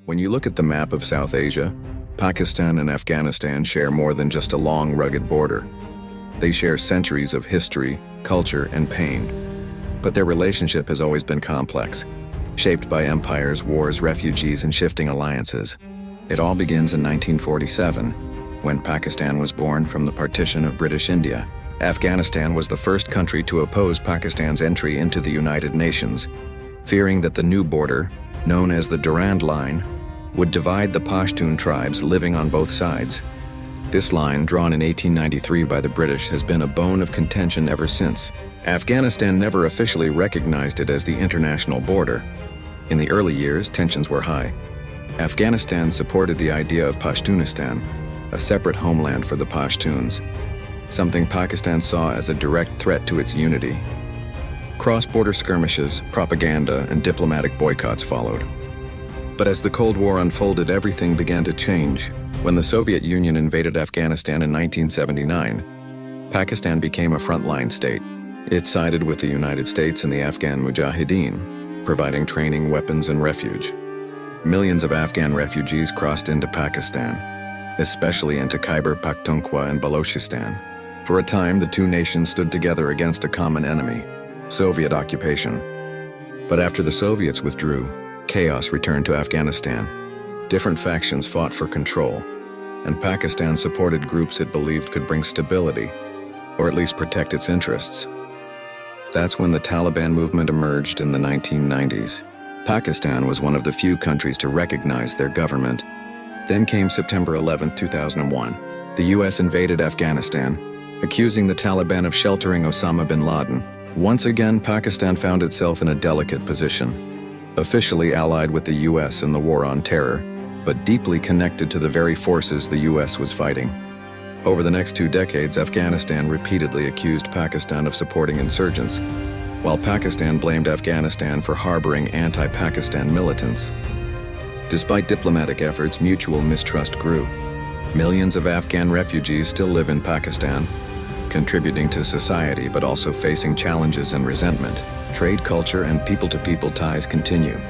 When you look at the map of South Asia, Pakistan and Afghanistan share more than just a long, rugged border. They share centuries of history, culture, and pain. But their relationship has always been complex, shaped by empires, wars, refugees, and shifting alliances. It all begins in 1947, when Pakistan was born from the partition of British India. Afghanistan was the first country to oppose Pakistan's entry into the United Nations, fearing that the new border, known as the Durand Line, would divide the Pashtun tribes living on both sides. This line, drawn in 1893 by the British, has been a bone of contention ever since. Afghanistan never officially recognized it as the international border. In the early years, tensions were high. Afghanistan supported the idea of Pashtunistan, a separate homeland for the Pashtuns, something Pakistan saw as a direct threat to its unity. Cross-border skirmishes, propaganda, and diplomatic boycotts followed. But as the Cold War unfolded, everything began to change. When the Soviet Union invaded Afghanistan in 1979, Pakistan became a frontline state. It sided with the United States and the Afghan Mujahideen, providing training, weapons, and refuge. Millions of Afghan refugees crossed into Pakistan, especially into Khyber Pakhtunkhwa and Balochistan. For a time, the two nations stood together against a common enemy, Soviet occupation. But after the Soviets withdrew, chaos returned to Afghanistan. Different factions fought for control, and Pakistan supported groups it believed could bring stability, or at least protect its interests. That's when the Taliban movement emerged in the 1990s. Pakistan was one of the few countries to recognize their government. Then came September 11, 2001. The US invaded Afghanistan, accusing the Taliban of sheltering Osama bin Laden. Once again, Pakistan found itself in a delicate position. Officially allied with the US in the war on terror, but deeply connected to the very forces the US was fighting. Over the next 2 decades, Afghanistan repeatedly accused Pakistan of supporting insurgents, while Pakistan blamed Afghanistan for harboring anti-Pakistan militants. Despite diplomatic efforts, mutual mistrust grew. Millions of Afghan refugees still live in Pakistan, contributing to society but also facing challenges and resentment. Trade, culture, and people-to-people ties continue,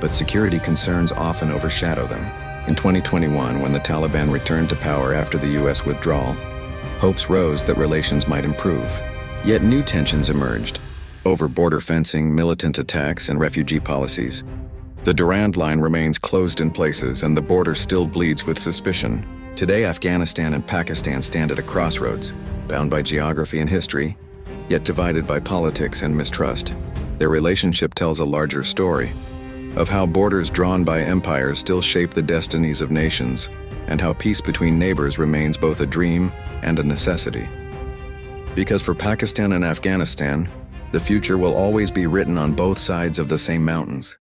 but security concerns often overshadow them. In 2021, when the Taliban returned to power after the US withdrawal, hopes rose that relations might improve. Yet new tensions emerged over border fencing, militant attacks, and refugee policies. The Durand Line remains closed in places, and the border still bleeds with suspicion. Today, Afghanistan and Pakistan stand at a crossroads, bound by geography and history, yet divided by politics and mistrust. Their relationship tells a larger story of how borders drawn by empires still shape the destinies of nations, and how peace between neighbors remains both a dream and a necessity. Because for Pakistan and Afghanistan, the future will always be written on both sides of the same mountains.